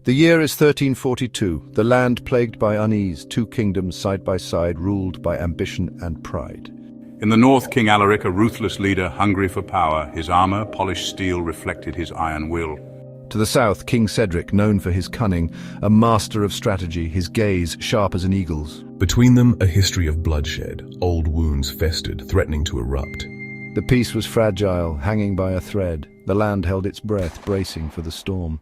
The year is 1342, the land plagued by unease, two kingdoms side by side ruled by ambition and pride. In the north, King Alaric, a ruthless leader hungry for power, his armor, polished steel, reflected his iron will. To the south, King Cedric, known for his cunning, a master of strategy, his gaze sharp as an eagle's. Between them, a history of bloodshed, old wounds festered, threatening to erupt. The peace was fragile, hanging by a thread. The land held its breath, bracing for the storm.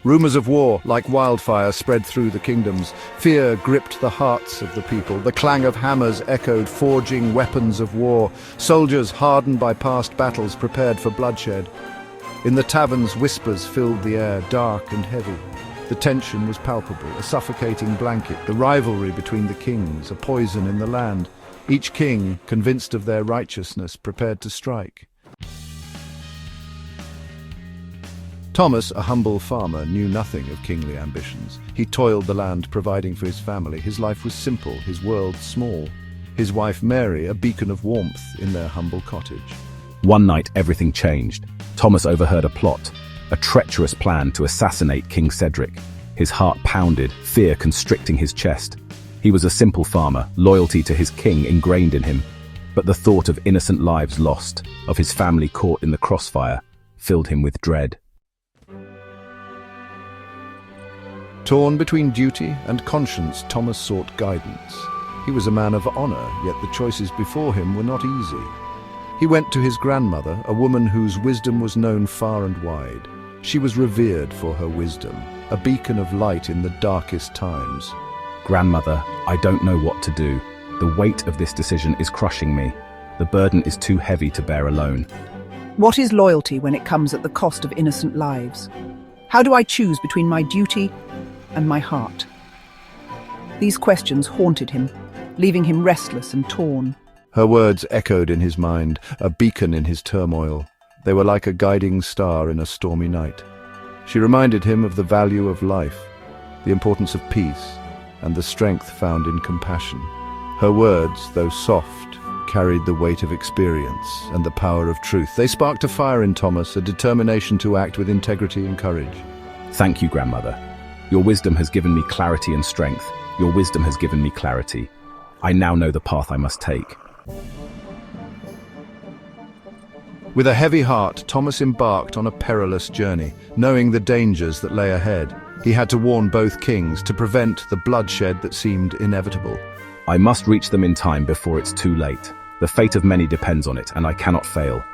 Rumors of war, like wildfire, spread through the kingdoms. Fear gripped the hearts of the people. The clang of hammers echoed, forging weapons of war. Soldiers, hardened by past battles, prepared for bloodshed. In the taverns, whispers filled the air, dark and heavy. The tension was palpable, a suffocating blanket, the rivalry between the kings, a poison in the land. Each king, convinced of their righteousness, prepared to strike. Thomas, a humble farmer, knew nothing of kingly ambitions. He toiled the land, providing for his family. His life was simple, his world small. His wife Mary, a beacon of warmth in their humble cottage. One night, everything changed. Thomas overheard a plot, a treacherous plan to assassinate King Cedric. His heart pounded, fear constricting his chest. He was a simple farmer, loyalty to his king ingrained in him. But the thought of innocent lives lost, of his family caught in the crossfire, filled him with dread. Torn between duty and conscience, Thomas sought guidance. He was a man of honor, yet the choices before him were not easy. He went to his grandmother, a woman whose wisdom was known far and wide. She was revered for her wisdom, a beacon of light in the darkest times. Grandmother, I don't know what to do. The weight of this decision is crushing me. The burden is too heavy to bear alone. What is loyalty when it comes at the cost of innocent lives? How do I choose between my duty and my heart? These questions haunted him, leaving him restless and torn. Her words echoed in his mind, a beacon in his turmoil. They were like a guiding star in a stormy night. She reminded him of the value of life, the importance of peace, and the strength found in compassion. Her words, though soft, carried the weight of experience and the power of truth. They sparked a fire in Thomas, a determination to act with integrity and courage. Thank you, grandmother. Your wisdom has given me clarity and strength. Your wisdom has given me clarity. I now know the path I must take. With a heavy heart, Thomas embarked on a perilous journey, knowing the dangers that lay ahead. He had to warn both kings to prevent the bloodshed that seemed inevitable. I must reach them in time before it's too late. The fate of many depends on it, and I cannot fail.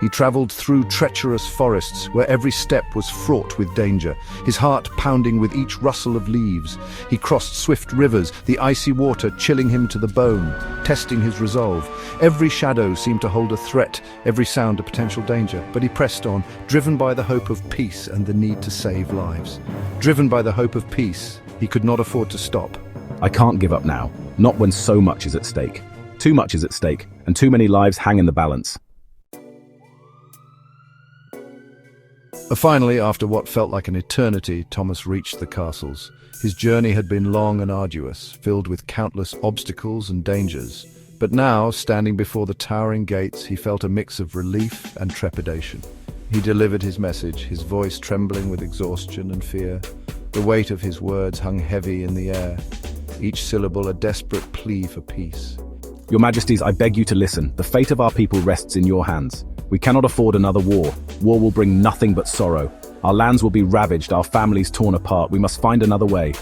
He traveled through treacherous forests where every step was fraught with danger, his heart pounding with each rustle of leaves. He crossed swift rivers, the icy water chilling him to the bone, testing his resolve. Every shadow seemed to hold a threat, every sound a potential danger, but he pressed on, driven by the hope of peace and the need to save lives. Driven by the hope of peace, he could not afford to stop. I can't give up now, not when so much is at stake. Too much is at stake, and too many lives hang in the balance. Finally, after what felt like an eternity, Thomas reached the castles. His journey had been long and arduous, filled with countless obstacles and dangers. But now, standing before the towering gates, he felt a mix of relief and trepidation. He delivered his message, his voice trembling with exhaustion and fear. The weight of his words hung heavy in the air, each syllable a desperate plea for peace. Your Majesties, I beg you to listen. The fate of our people rests in your hands. We cannot afford another war. War will bring nothing but sorrow. Our lands will be ravaged, our families torn apart. We must find another way.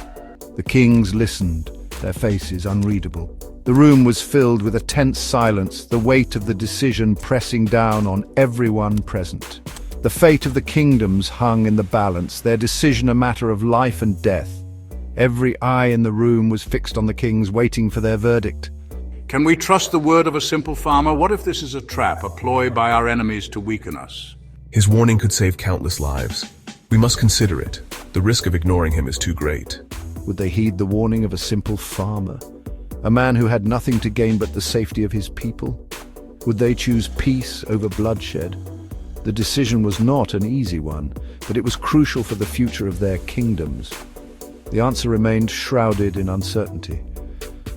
The kings listened, their faces unreadable. The room was filled with a tense silence, the weight of the decision pressing down on everyone present. The fate of the kingdoms hung in the balance, their decision a matter of life and death. Every eye in the room was fixed on the kings, waiting for their verdict. Can we trust the word of a simple farmer? What if this is a trap, a ploy by our enemies to weaken us? His warning could save countless lives. We must consider it. The risk of ignoring him is too great. Would they heed the warning of a simple farmer? A man who had nothing to gain but the safety of his people? Would they choose peace over bloodshed? The decision was not an easy one, but it was crucial for the future of their kingdoms. The answer remained shrouded in uncertainty.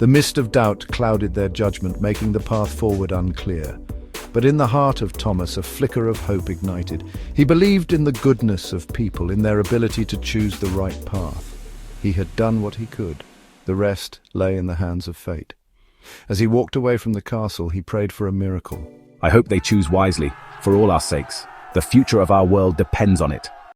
The mist of doubt clouded their judgment, making the path forward unclear. But in the heart of Thomas, a flicker of hope ignited. He believed in the goodness of people, in their ability to choose the right path. He had done what he could. The rest lay in the hands of fate. As he walked away from the castle, he prayed for a miracle. I hope they choose wisely, for all our sakes. The future of our world depends on it.